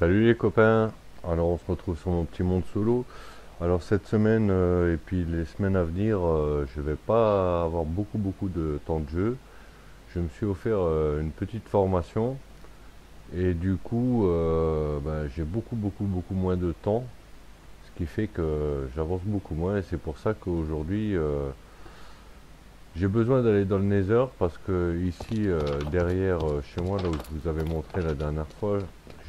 Salut les copains, alors on se retrouve sur mon petit monde solo. Alors cette semaine et puis les semaines à venir, je vais pas avoir beaucoup de temps de jeu. Je me suis offert une petite formation et du coup j'ai beaucoup moins de temps, ce qui fait que j'avance beaucoup moins et c'est pour ça qu'aujourd'hui j'ai besoin d'aller dans le Nether parce que ici derrière chez moi, là où je vous avais montré la dernière fois,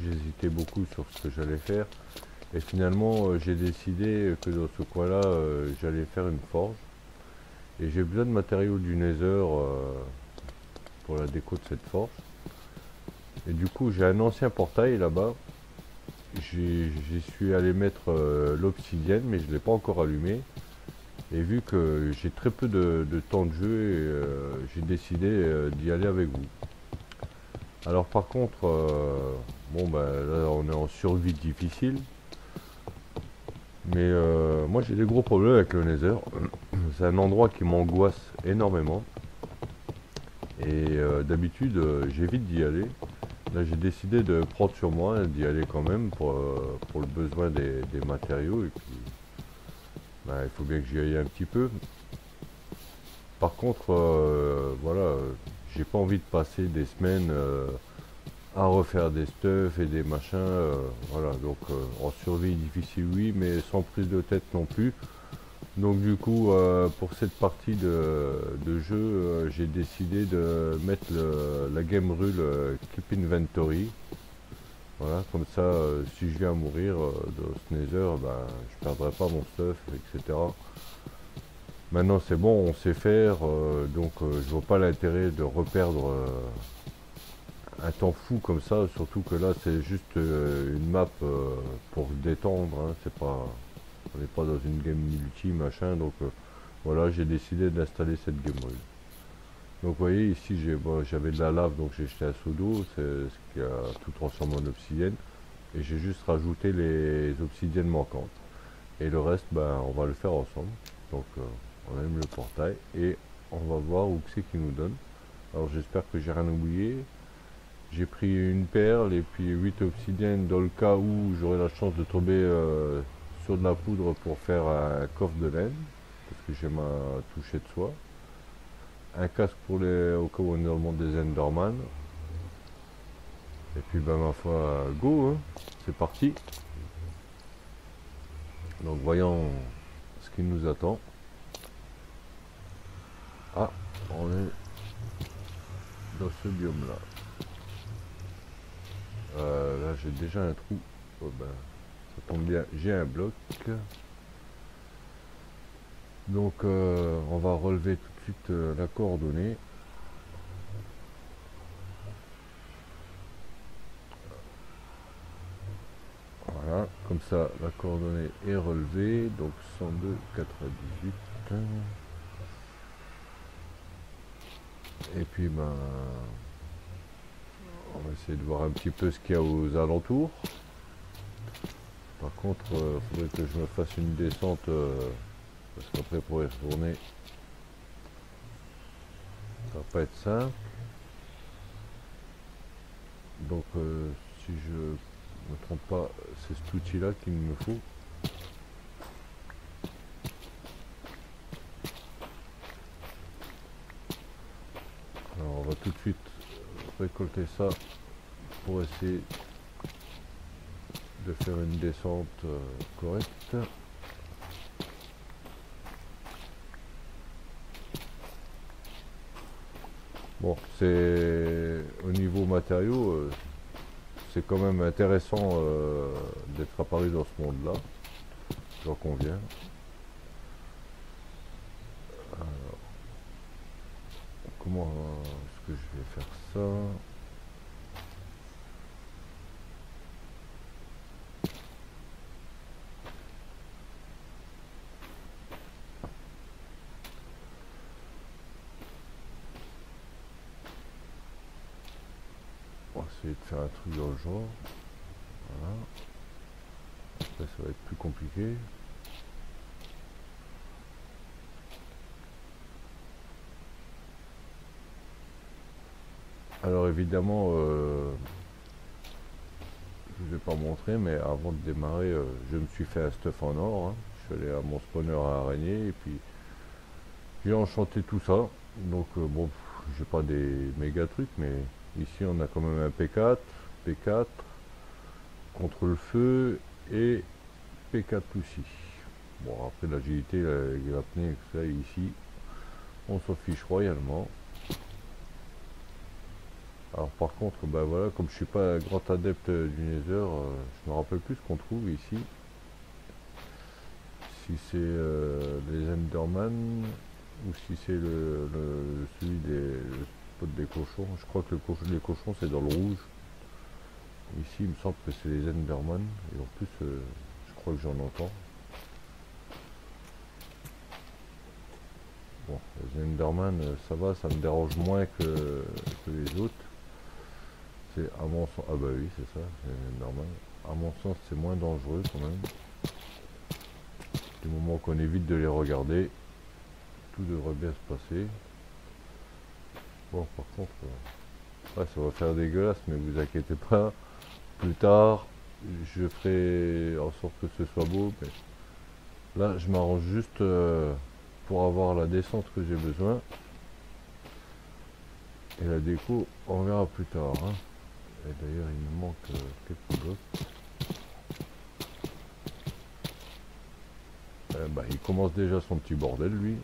j'hésitais beaucoup sur ce que j'allais faire. Et finalement, j'ai décidé que dans ce coin-là, j'allais faire une forge. Et j'ai besoin de matériaux du Nether pour la déco de cette forge. Et du coup, j'ai un ancien portail là-bas. J'y suis allé mettre l'obsidienne, mais je ne l'ai pas encore allumé. Et vu que j'ai très peu de temps de jeu, j'ai décidé d'y aller avec vous. Alors par contre, là on est en survie difficile. Mais moi j'ai des gros problèmes avec le Nether. C'est un endroit qui m'angoisse énormément. Et d'habitude j'évite d'y aller. Là j'ai décidé de prendre sur moi, d'y aller quand même pour le besoin des matériaux. Et puis il faut bien que j'y aille un petit peu. Par contre, j'ai pas envie de passer des semaines à refaire des stuff et des machins. Voilà, donc en survie difficile oui, mais sans prise de tête non plus. Donc du coup, pour cette partie de jeu, j'ai décidé de mettre la game rule Keep Inventory. Voilà, comme ça, si je viens à mourir dans ce Nether, je perdrai pas mon stuff, etc. Maintenant c'est bon, on sait faire, donc je vois pas l'intérêt de reperdre un temps fou comme ça, surtout que là c'est juste une map pour se détendre, hein, c'est pas, on n'est pas dans une game multi machin, donc voilà, j'ai décidé d'installer cette game rule. Donc vous voyez ici j'avais de la lave, donc j'ai jeté un seau d'eau, c'est ce qui a tout transformé en obsidienne, et j'ai juste rajouté les obsidiennes manquantes. Et le reste, on va le faire ensemble. Donc on allume le portail et on va voir où c'est qu'il nous donne. Alors j'espère que j'ai rien oublié. J'ai pris une perle et puis 8 obsidiennes dans le cas où j'aurai la chance de tomber sur de la poudre pour faire un coffre de laine, parce que j'ai ma touchée de soie. Un casque pour au cas où on est dans le monde des Enderman. Et puis ma foi, go, hein. C'est parti. Donc voyons ce qui nous attend. Ah, on est dans ce biome là. Là j'ai déjà un trou. Oh, ça tombe bien, j'ai un bloc. Donc on va relever tout de suite la coordonnée. Voilà, comme ça la coordonnée est relevée. Donc 102, 98. Et puis on va essayer de voir un petit peu ce qu'il y a aux alentours. Par contre, il faudrait que je me fasse une descente parce qu'après pour y retourner, ça va pas être simple. Donc si je me trompe pas, c'est cet outil là qu'il me faut. Alors on va tout de suite récolter ça pour essayer de faire une descente correcte. Bon, c'est au niveau matériaux, c'est quand même intéressant d'être apparu dans ce monde-là, j'en conviens. Alors, comment est-ce que je vais faire ça? On va essayer de faire un truc dans le genre. Voilà. Après, ça va être plus compliqué. Alors évidemment, je vais pas montrer, mais avant de démarrer, je me suis fait un stuff en or, hein. Je suis allé à mon spawner à araignée et puis j'ai enchanté tout ça. Donc bon, j'ai pas des méga trucs, mais ici on a quand même un P4, P4 contre le feu et P4 aussi. Bon, après l'agilité, l'apnée, ça ici, on s'en fiche royalement. Alors par contre, bah voilà, comme je suis pas un grand adepte du Nether, je me rappelle plus ce qu'on trouve ici. Si c'est les Enderman ou si c'est celui des le spot des cochons. Je crois que les cochons c'est dans le rouge. Ici il me semble que c'est les Enderman et en plus je crois que j'en entends. Bon, les Enderman ça va, ça me dérange moins que les autres. C'est à mon sens, ah bah oui c'est ça, c'est normal. À mon sens c'est moins dangereux quand même. Du moment qu'on évite de les regarder, tout devrait bien se passer. Bon par contre, ouais, ça va faire dégueulasse mais vous inquiétez pas, plus tard je ferai en sorte que ce soit beau. Mais là je m'arrange juste pour avoir la descente que j'ai besoin. Et la déco on verra plus tard, hein. Et d'ailleurs il me manque quelques blocs. Bah, il commence déjà son petit bordel lui.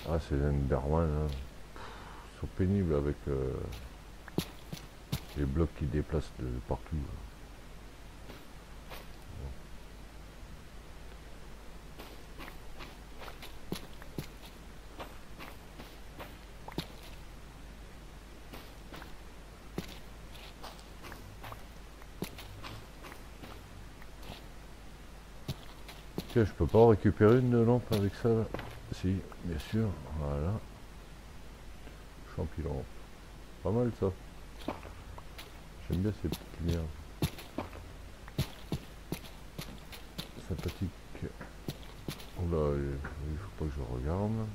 Ah ces Enderman hein. Ils sont pénibles avec les blocs qui déplacent de partout. Tiens, je peux pas récupérer une lampe avec ça là. Si, bien sûr, voilà. Champignon. Pas mal ça. J'aime bien ces petites lumières. Sympathique. Oula, il faut pas que je regarde.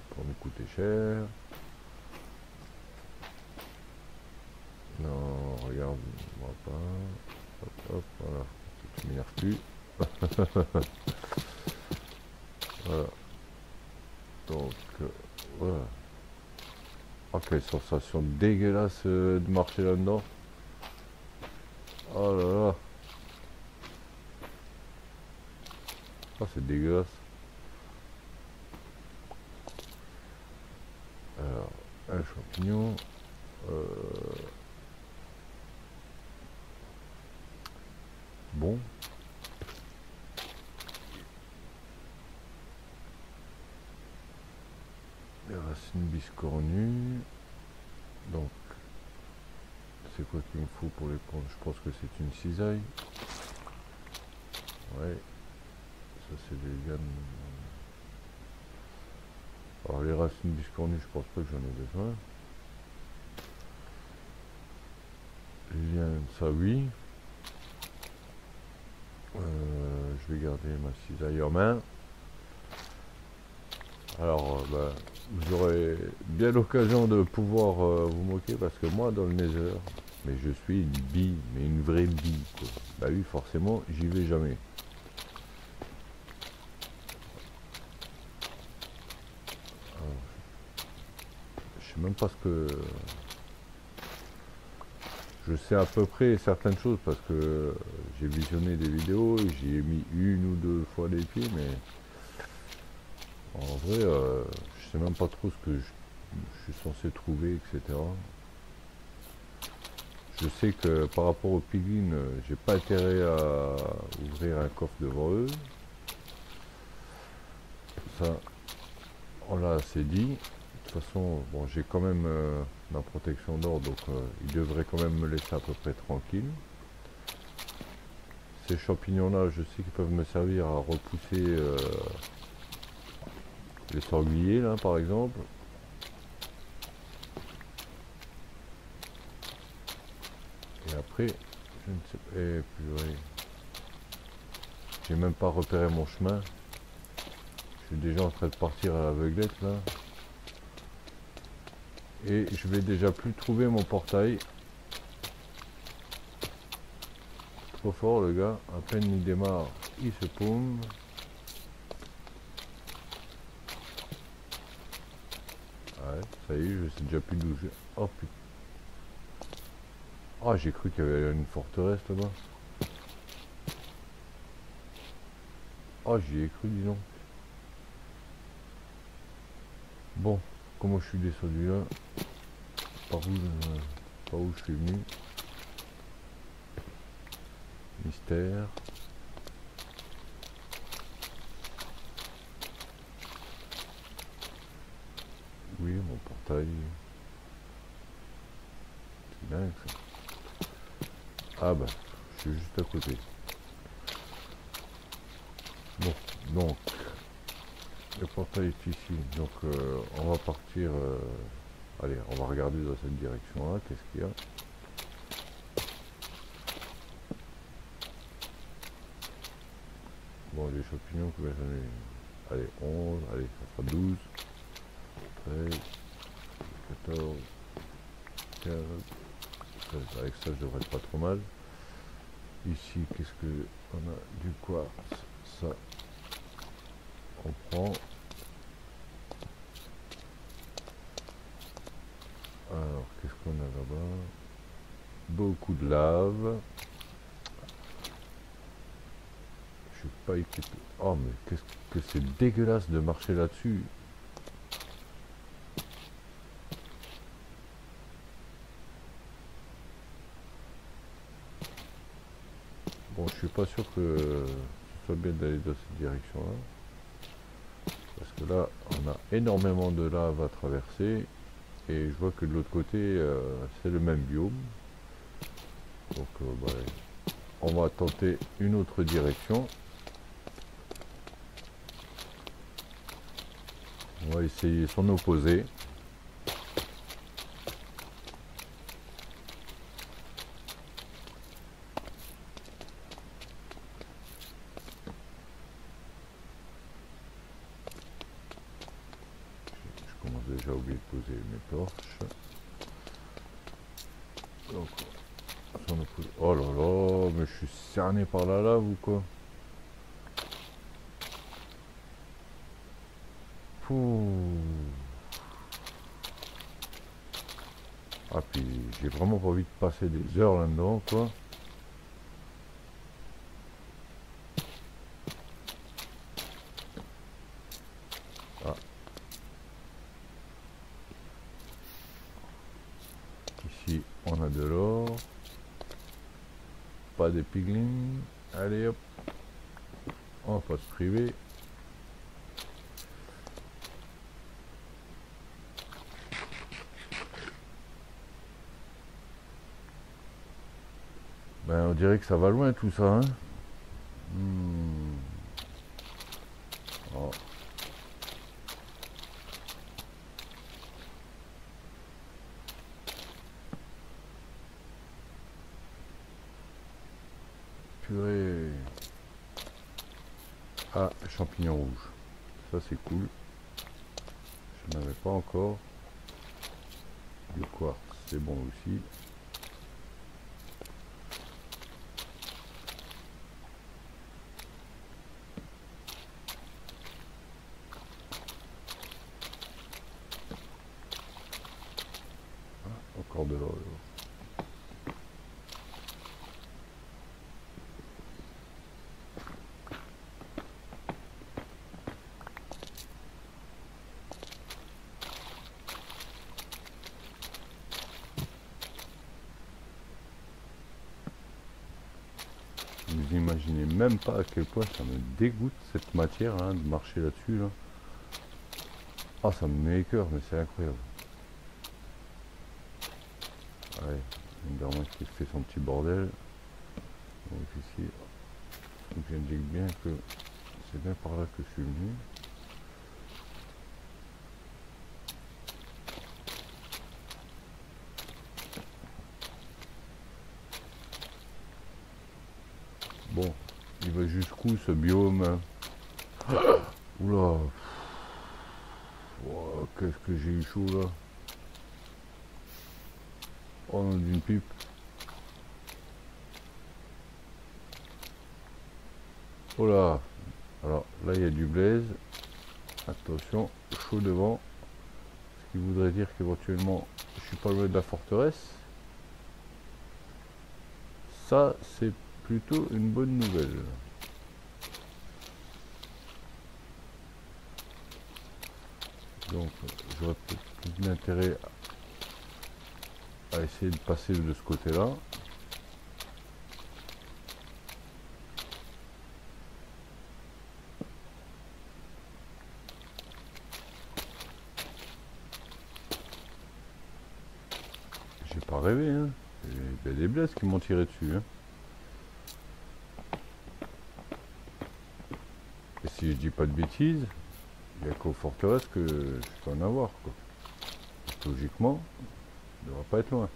Pour nous coûter cher. Non, regarde, on va pas. Hop, hop, voilà. Tu m'énerves plus. Voilà. Donc, voilà. Oh, quelle sensation dégueulasse de marcher là-dedans. Oh là là. Ah, c'est dégueulasse. Alors, un champignon. Bon. Les racines biscornues. Donc, c'est quoi qu'il me faut pour les prendre? Je pense que c'est une cisaille. Ouais. Ça, c'est des lianes. Alors, les racines biscornues, je pense pas que j'en ai besoin. Les lianes, ça oui. Je vais garder ma cisaille en main. Alors, bah, vous aurez bien l'occasion de pouvoir vous moquer parce que moi, dans le Nether, mais je suis une bille, mais une vraie bille, quoi. Bah oui, forcément, j'y vais jamais. Alors, je sais même pas ce que... Je sais à peu près certaines choses parce que j'ai visionné des vidéos, j'y ai mis une ou deux fois les pieds, mais en vrai, je sais même pas trop ce que je suis censé trouver, etc. Je sais que par rapport aux piglins, j'ai pas intérêt à ouvrir un coffre devant eux. Ça, on l'a assez dit. De toute façon, bon, j'ai quand même ma protection d'or, donc ils devraient quand même me laisser à peu près tranquille. Ces champignons-là, je sais qu'ils peuvent me servir à repousser les sangliers, là, par exemple. Et après, je ne sais pas. Et purée. J'ai même pas repéré mon chemin. Je suis déjà en train de partir à l'aveuglette, là. Et je vais déjà plus trouver mon portail. Trop fort le gars, à peine il démarre, il se paume. Ouais, ça y est, je sais déjà plus d'où je... Oh putain. Ah, j'ai cru qu'il y avait une forteresse là-bas. Oh, j'y ai cru, dis donc. Bon, comment je suis descendu là? Par où je suis venu? Mystère. Oui, mon portail. C'est dingue ça. Ah bah, je suis juste à côté. Bon, donc, le portail est ici. Donc, on va partir. Allez, on va regarder dans cette direction-là. Qu'est-ce qu'il y a? Bon, les champignons, combien j'en ai? Allez, 11. Allez, ça fera 12. 13. 14. 15. 16. Avec ça, je devrais être pas trop mal. Ici, qu'est-ce que on a? Du quartz. Ça, on prend. Alors, qu'est-ce qu'on a là-bas? Beaucoup de lave. Je suis pas équipé. Oh, mais qu'est-ce que c'est dégueulasse de marcher là-dessus. Bon, je suis pas sûr que ce soit bien d'aller dans cette direction-là. Parce que là, on a énormément de lave à traverser. Et je vois que de l'autre côté, c'est le même biome. Donc, bah, on va tenter une autre direction. On va essayer son opposé. Je commence déjà à oublier de poser mes torches. Donc, son opposé. Oh là là, mais je suis cerné par la lave ou quoi? Pouh. Ah, puis j'ai vraiment pas envie de passer des heures là-dedans, quoi. Ah, ici, on a de l'or. Pas des piglins. Allez hop. On va pas se priver. Ben, on dirait que ça va loin tout ça, hein. Oh. Purée. Ah, champignons rouges. Ça c'est cool. Je n'en avais pas encore. Du quartz, c'est bon aussi. Ah, encore de l'or. Vous imaginez même pas à quel point ça me dégoûte cette matière hein, de marcher là-dessus là. Ah ça me met cœur mais c'est incroyable. Ouais, une dernière qui fait son petit bordel. Donc ici, donc j'indique bien que c'est bien par là que je suis venu. Bon, il va jusqu'où ce biome? Oula, oh, qu'est-ce que j'ai eu chaud là. Oh, on a d'une pipe. Oh là. Alors là il y a du blaze. Attention, chaud devant. Ce qui voudrait dire qu'éventuellement je suis pas loin de la forteresse. Ça c'est plutôt une bonne nouvelle. Donc j'aurais peut-être plus d'intérêt à essayer de passer de ce côté là. J'ai pas rêvé, hein. Il y a des blesses qui m'ont tiré dessus, hein. Et si je dis pas de bêtises, il n'y a qu'aux forteresses que je peux en avoir, quoi. Logiquement, il ne devrait pas être loin.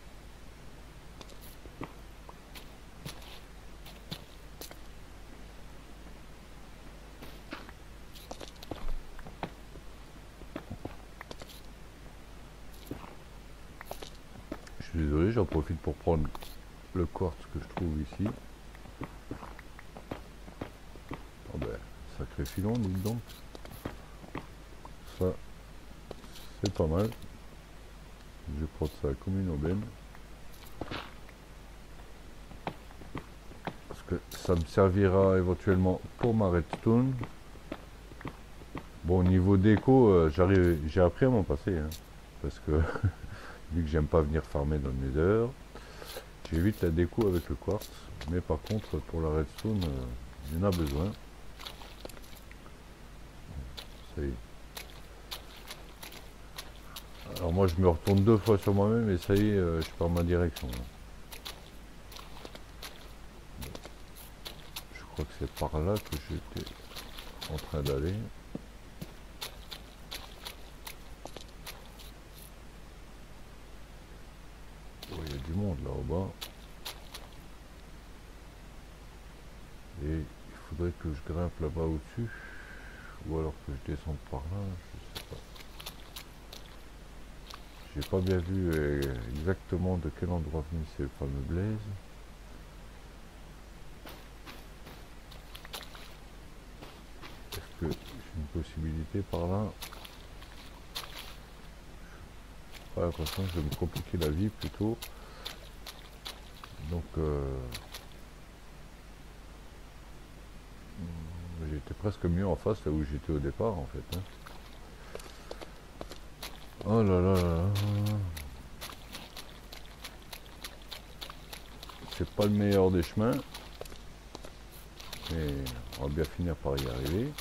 Je suis désolé, j'en profite pour prendre le quartz que je trouve ici. Oh ben, sacré filon, dis donc. Ça, c'est pas mal. Je vais prendre ça comme une aubaine. Parce que ça me servira éventuellement pour ma redstone. Bon, au niveau déco, j'ai appris à m'en passer, hein, parce que vu que j'aime pas venir farmer dans le nether, j'évite la déco avec le quartz. Mais par contre, pour la redstone, il y en a besoin. Ça y est. Alors moi, je me retourne 2 fois sur moi-même et ça y est, je pars ma direction, là. Je crois que c'est par là que j'étais en train d'aller. Oh, il y a du monde là au bas. Et il faudrait que je grimpe là-bas au-dessus. Ou alors que je descende par là, je sais pas. J'ai pas bien vu exactement de quel endroit venait ce fameux blaze. Est-ce que j'ai une possibilité par là? J'ai pas l'impression que je vais me compliquer la vie plutôt. Donc j'étais presque mieux en face là où j'étais au départ en fait, hein. Oh là là là là. C'est pas le meilleur des chemins. Mais on va bien finir par y arriver.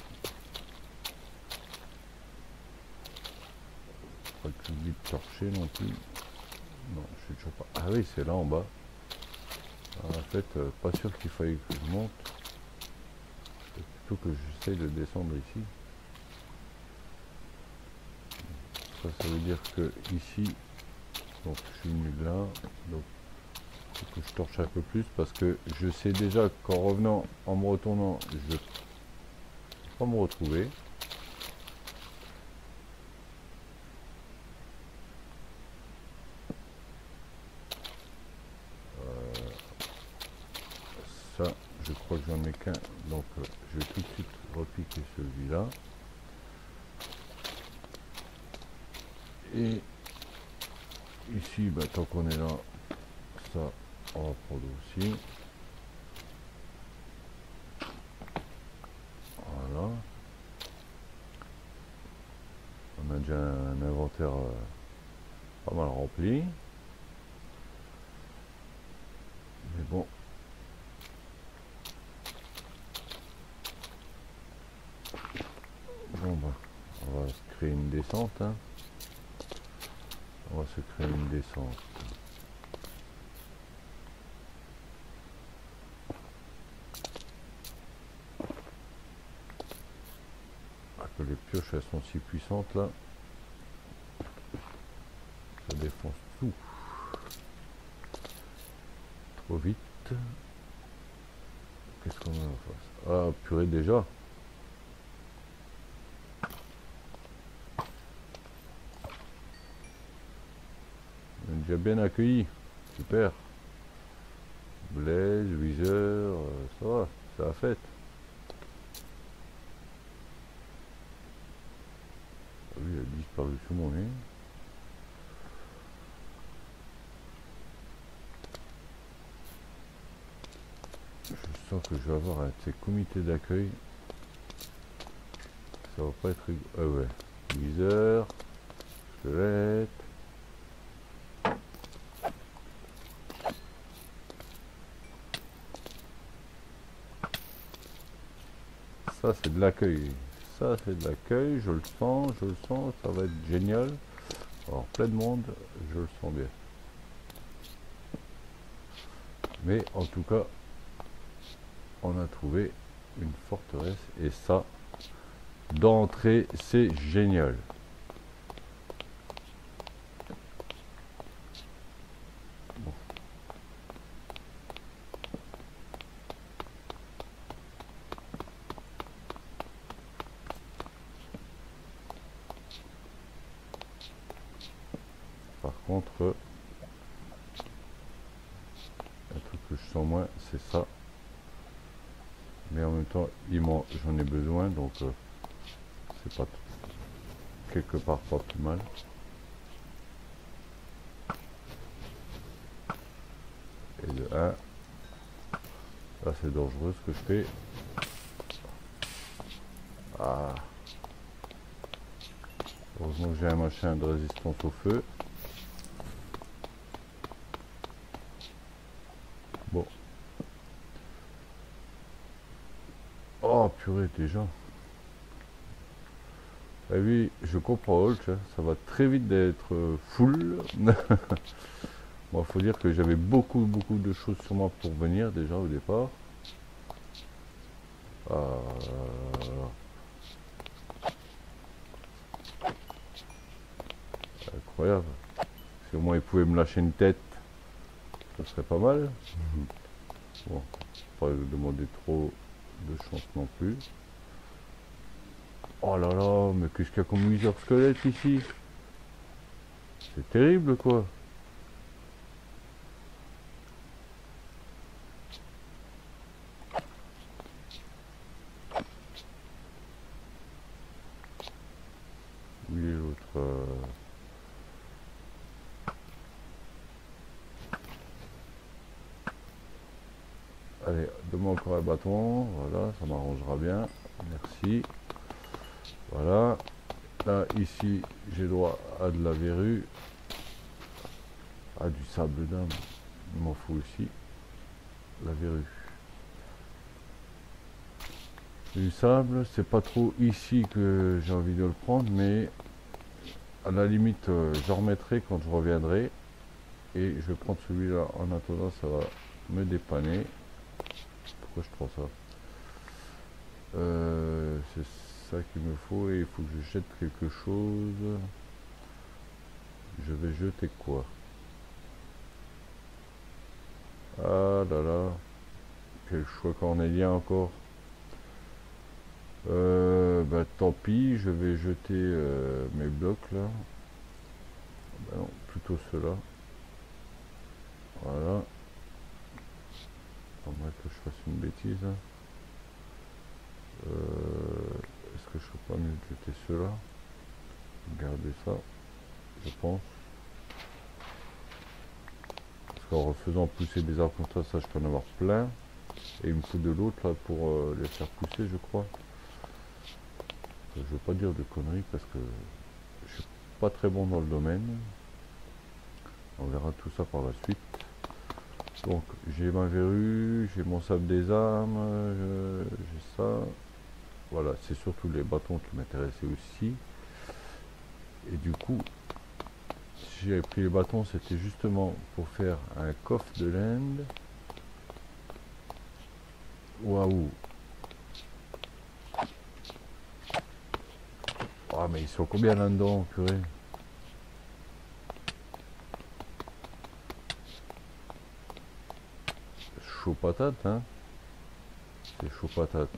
Pas que j'oublie de torcher non plus. Non, je suis toujours pas. Ah oui, c'est là en bas. Alors, en fait, pas sûr qu'il faille que je monte. C'est plutôt que j'essaye de descendre ici. Ça veut dire que ici, donc je suis venu là. Donc il faut que je torche un peu plus parce que je sais déjà qu'en revenant, en me retournant, je ne vais pas me retrouver. Ça, je crois que j'en ai qu'un, donc je vais tout de suite repiquer celui-là. Et ici, bah, tant qu'on est là, ça, on va prendre aussi. Voilà. On a déjà un inventaire pas mal rempli. Mais bon. Bon bah, on va se créer une descente, hein. On va se créer une descente. Ah, que les pioches elles sont si puissantes là. Ça défonce tout. Trop vite. Qu'est-ce qu'on a en face? Ah purée déjà. On est déjà bien accueilli. Super. Blaze, Weezer, ça va, c'est la fête. Ah oui, il a disparu sous mon nez. Je sens que je vais avoir un de ces comités d'accueil. Ça va pas être rigolo. Ah ouais. Weezer, squelette. Ça c'est de l'accueil. Ça c'est de l'accueil, je le sens, ça va être génial. Alors plein de monde, je le sens bien. Mais en tout cas, on a trouvé une forteresse et ça, d'entrée, c'est génial. Bon. Par contre, un truc que je sens moins, c'est ça. Mais en même temps, j'en ai besoin, donc c'est pas quelque part pas plus mal. Et de 1, là c'est dangereux ce que je fais. Ah. Heureusement que j'ai un machin de résistance au feu. Bon. Oh purée déjà. Ah oui, je comprends Hulk, hein, ça va très vite d'être full. Bon, faut dire que j'avais beaucoup de choses sur moi pour venir déjà au départ. Incroyable. Si au moins il pouvait me lâcher une tête, ce serait pas mal. Bon, pas demander trop de chance non plus. Oh là là, mais qu'est-ce qu'il y a comme Wither squelette ici? C'est terrible quoi. Où est l'autre Allez, donne-moi encore un bâton, voilà, ça m'arrangera bien. Merci. Voilà. Là, ici, j'ai droit à de la verrue. À du sable d'âme. Il m'en faut aussi. La verrue. Du sable, c'est pas trop ici que j'ai envie de le prendre, mais à la limite, j'en remettrai quand je reviendrai. Et je vais prendre celui-là en attendant, ça va me dépanner. Pourquoi je prends ça? C'est ça qu'il me faut et il faut que je jette quelque chose. Je vais jeter quoi? Ah là là, quel choix cornélien encore. Bah tant pis, je vais jeter mes blocs là. Bah non, plutôt ceux-là. Voilà. À moins que je fasse une bêtise. Est-ce que je serais pas mieux de jeter ceux-là? Garder ça, je pense. Parce qu'en refaisant pousser des arbres comme ça, je peux en avoir plein. Et il me faut de l'autre là pour les faire pousser, je crois. Je veux pas dire de conneries parce que je suis pas très bon dans le domaine. On verra tout ça par la suite. Donc j'ai ma verrue, j'ai mon sable des âmes, j'ai ça. Voilà, c'est surtout les bâtons qui m'intéressaient aussi. Et du coup, si j'avais pris les bâtons, c'était justement pour faire un coffre de laine. Waouh! Ah mais ils sont combien là-dedans, purée? Chaud patate, hein? C'est chaud patate.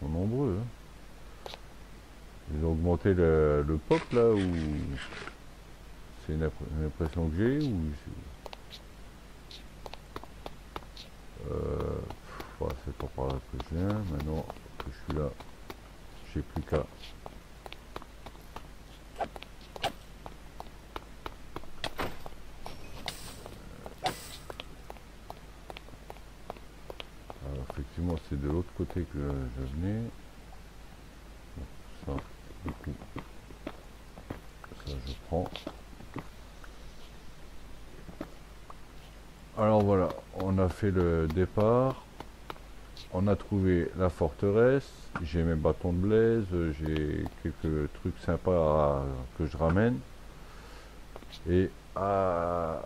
Ils sont nombreux, hein? Ils ont augmenté le pop là ou c'est une impression que j'ai ou ouais, c'est pas par là que je viens. Maintenant que je suis là, j'ai plus qu'à. Alors effectivement, c'est de l'autre côté que je venais. Ça, du coup, ça je prends. Alors voilà, on a fait le départ, on a trouvé la forteresse, j'ai mes bâtons de blaze, j'ai quelques trucs sympas que je ramène. Et je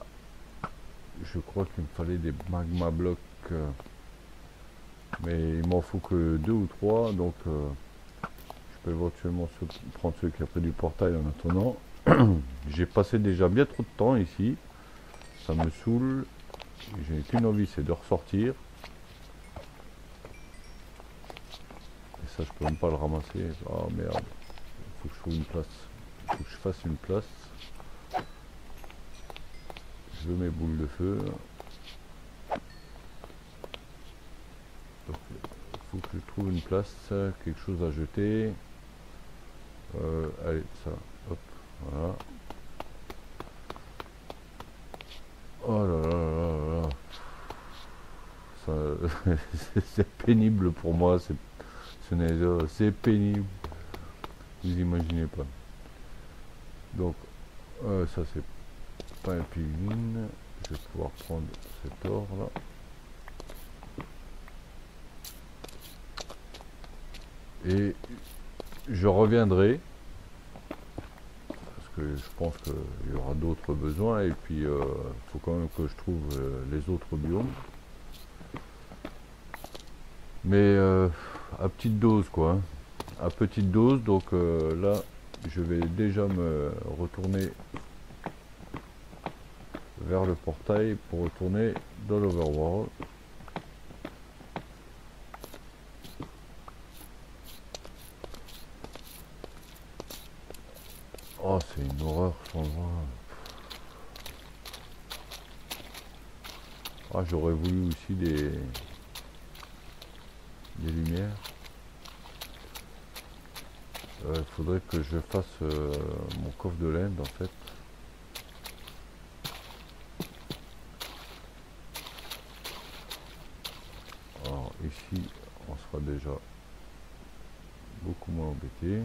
crois qu'il me fallait des magma blocs, mais il m'en faut que 2 ou 3, donc je peux éventuellement prendre ceux qui a pris du portail en attendant. J'ai passé déjà bien trop de temps ici, ça me saoule, j'ai qu'une envie, c'est de ressortir. Et ça, je peux même pas le ramasser. Oh merde, il faut que je trouve une place, il faut que je fasse une place. Je veux mes boules de feu. Donc, il faut que je trouve une place, quelque chose à jeter. Allez, ça, hop, voilà. Oh là là là là là. C'est pénible pour moi, c'est pénible. Vous imaginez pas. Donc, ça c'est pas un piglin. Je vais pouvoir prendre cet or là. Et je reviendrai. Parce que je pense qu'il y aura d'autres besoins. Et puis, il faut quand même que je trouve les autres biomes. Mais à petite dose quoi. À petite dose. Donc là, je vais déjà me retourner vers le portail pour retourner dans l'Overworld. Oh, c'est une horreur cet endroit. Ah, j'aurais voulu aussi des lumières. Il faudrait que je fasse mon coffre de laine en fait. Alors ici, on sera déjà beaucoup moins embêté.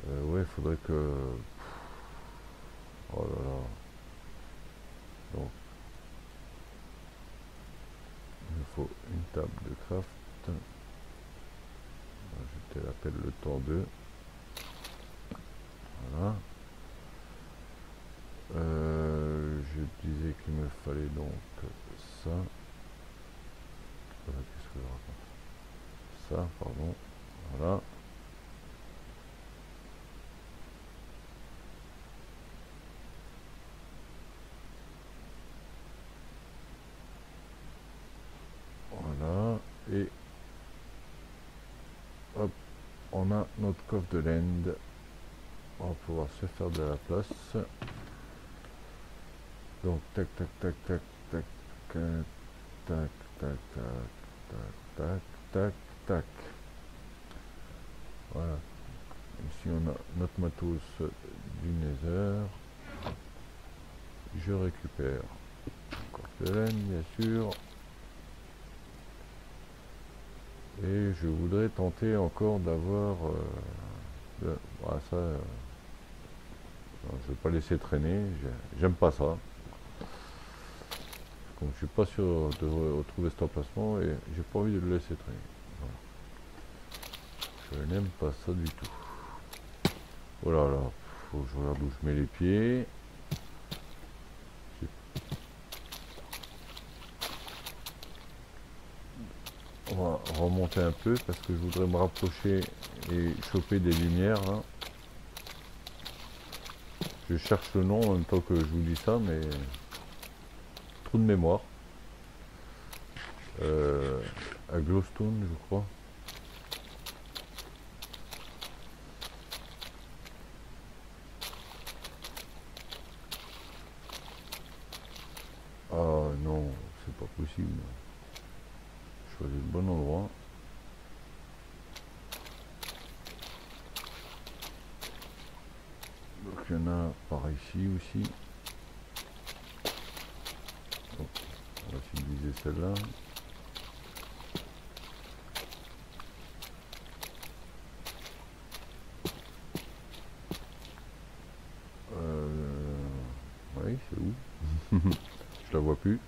Ouais, il faudrait que... Oh là là. Donc, il me faut une table de craft. Je te l'appelle le temps 2. Voilà. Je disais qu'il me fallait donc ça. Qu'est-ce que je raconte? Ça, pardon. Voilà. Voilà. Et hop, on a notre coffre de land. On va pouvoir se faire de la place. Donc tac tac tac tac tac tac tac tac tac tac tac. Voilà. Ici on a notre matos du Nether. Je récupère encore de laine bien sûr. Et je voudrais tenter encore d'avoir voilà, ça. Je vais pas laisser traîner. J'aime pas ça. Comme je suis pas sûr de retrouver cet emplacement et j'ai pas envie de le laisser traîner. Voilà. Je n'aime pas ça du tout. Oh là là, faut que je regarde où je mets les pieds. On va remonter un peu parce que je voudrais me rapprocher et choper des lumières là. Je cherche le nom en même temps que je vous dis ça, mais trou de mémoire. À Glowstone, je crois. possible. Choisir le bon endroit. Donc il y en a par ici aussi. Bon, on va utiliser celle-là. Oui, c'est où? Je la vois plus.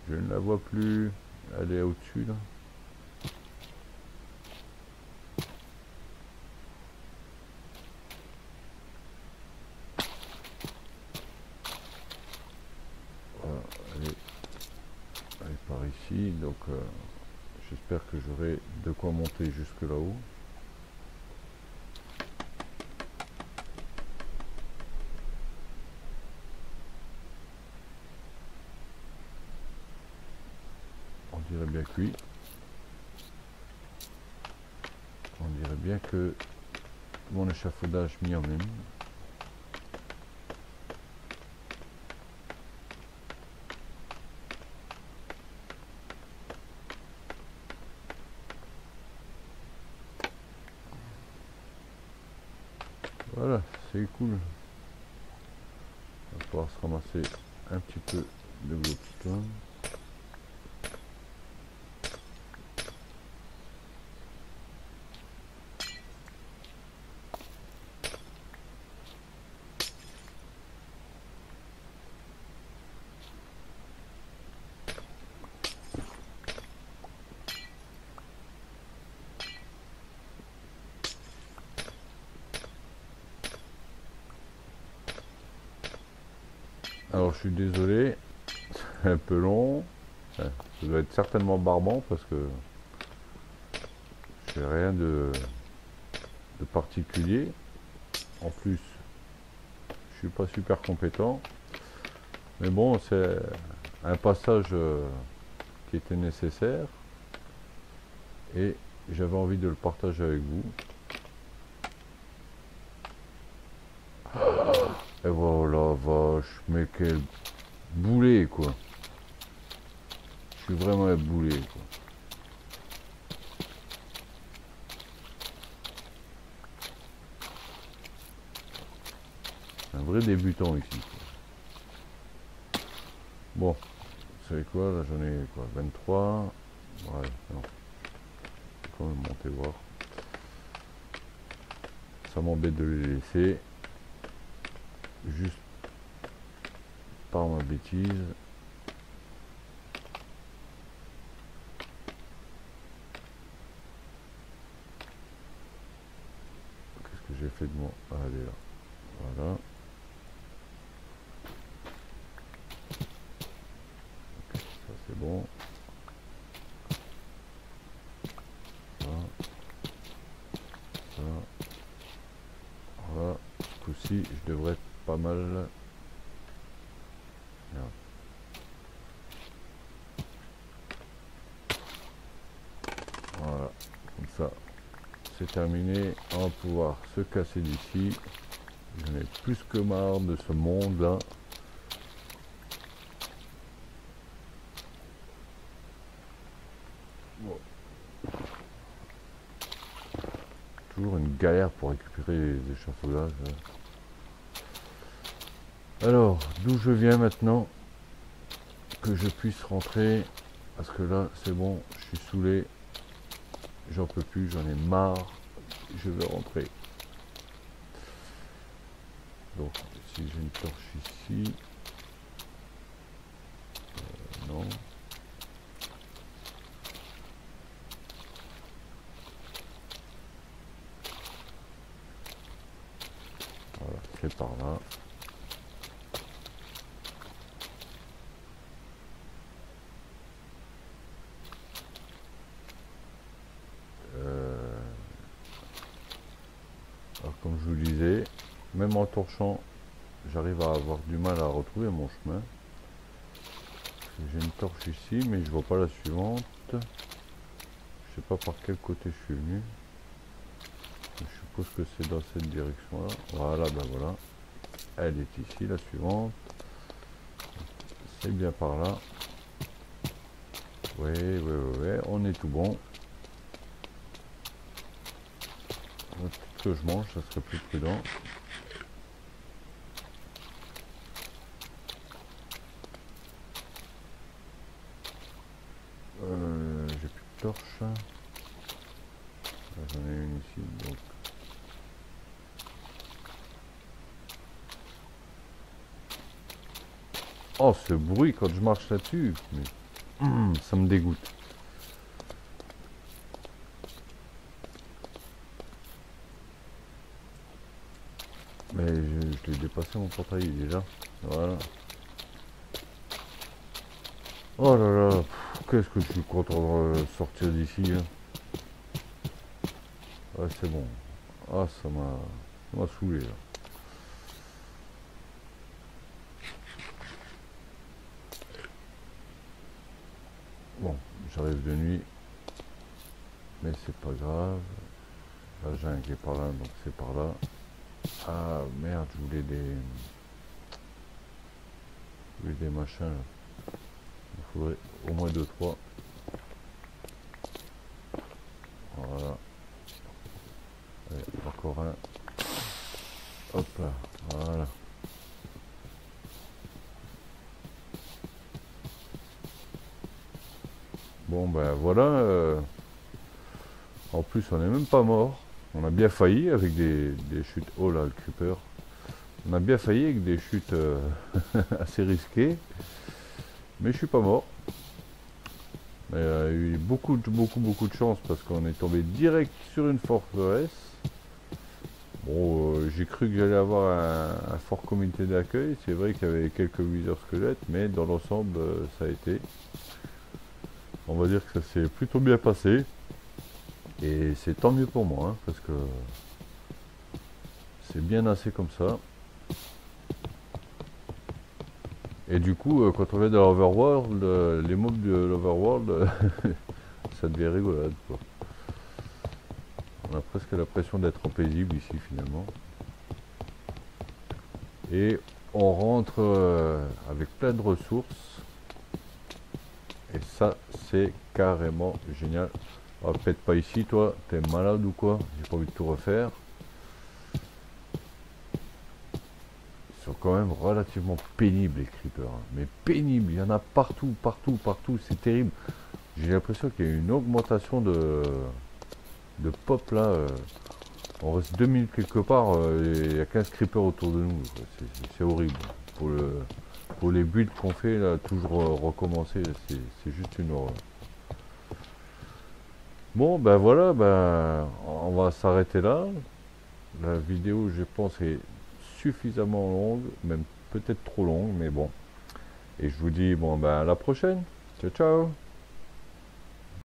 Je ne la vois plus. Elle est au-dessus là. Voilà, elle est par ici. Donc j'espère que j'aurai de quoi monter jusque là-haut. On dirait bien que oui. On dirait bien que mon échafaudage m'y emmène. Voilà, c'est cool. On va pouvoir se ramasser un petit peu de glowstone. Alors je suis désolé, c'est un peu long. Ça doit être certainement barbant parce que je fais rien de particulier. En plus, je suis pas super compétent. Mais bon, c'est un passage qui était nécessaire. Et j'avais envie de le partager avec vous. Et voilà, vache, mais quel boulet quoi. Je suis vraiment un boulet quoi. Un vrai débutant ici quoi. Bon, vous savez quoi, là j'en ai quoi, 23. Ouais, non. Je vais quand même monter voir. Ça m'embête de les laisser. Juste par ma bêtise. Qu'est-ce que j'ai fait de moi? Ah, elle est là. Voilà. Ok, ça c'est bon. Ça. Ça. Voilà. Ce coup-ci, je devrais être pas mal. Merde. Voilà. Comme ça, c'est terminé. On va pouvoir se casser d'ici. J'en ai plus que marre de ce monde-là. Bon. Toujours une galère pour récupérer les échafaudages. Alors, d'où je viens maintenant? Que je puisse rentrer. Parce que là, c'est bon, je suis saoulé. J'en peux plus, j'en ai marre. Je veux rentrer. Donc, si j'ai une torche ici. Non. Voilà, c'est par là. Alors, comme je vous le disais, même en torchant, j'arrive à avoir du mal à retrouver mon chemin. J'ai une torche ici, mais je vois pas la suivante. Je sais pas par quel côté je suis venu. Je suppose que c'est dans cette direction-là. Voilà, ben voilà. Elle est ici, la suivante. C'est bien par là. Ouais, ouais, ouais, ouais, on est tout bon. Peut-être que je mange, ça serait plus prudent. J'ai plus de torche. Là, j'en ai une ici, donc. Oh, ce bruit quand je marche là-dessus, mais ça me dégoûte. Mais je l'ai dépassé mon portail déjà. Voilà. Oh là là, qu'est-ce que je suis content de sortir d'ici. Hein. Ah, c'est bon. Ah, ça m'a saoulé là. Bon, j'arrive de nuit, mais c'est pas grave. Là, j'ai un qui est par là, donc c'est par là. Ah merde, je voulais des machins là. Il faudrait au moins 2-3. Voilà. Allez, encore un. Hop là, voilà. Bon ben voilà. En plus, on n'est même pas mort. On a bien failli avec des chutes. Oh là, le creeper. On a bien failli avec des chutes assez risquées. Mais je suis pas mort. Mais il y a eu beaucoup de chance parce qu'on est tombé direct sur une forteresse. Bon, j'ai cru que j'allais avoir un fort comité d'accueil. C'est vrai qu'il y avait quelques wither squelettes, mais dans l'ensemble, ça a été. On va dire que ça s'est plutôt bien passé. Et c'est tant mieux pour moi, hein, parce que c'est bien assez comme ça. Et du coup, quand on vient dans l'Overworld, les mobs de l'Overworld, ça devient rigolade, quoi. On a presque l'impression d'être en paisible ici, finalement. Et on rentre avec plein de ressources. Et ça, c'est carrément génial. Oh, peut-être pas ici, toi. T'es malade ou quoi? J'ai pas envie de tout refaire. Ils sont quand même relativement pénibles, les creepers. Hein. Mais pénibles. Il y en a partout, partout, partout. C'est terrible. J'ai l'impression qu'il y a une augmentation de pop là. On reste 2 minutes quelque part. Il y a 15 creepers autour de nous. C'est horrible. Pour pour les builds qu'on fait là, toujours recommencer, c'est juste une horreur. Bon ben voilà, ben on va s'arrêter là. La vidéo je pense est suffisamment longue, même peut-être trop longue, mais bon. Et je vous dis bon ben à la prochaine. Ciao ciao.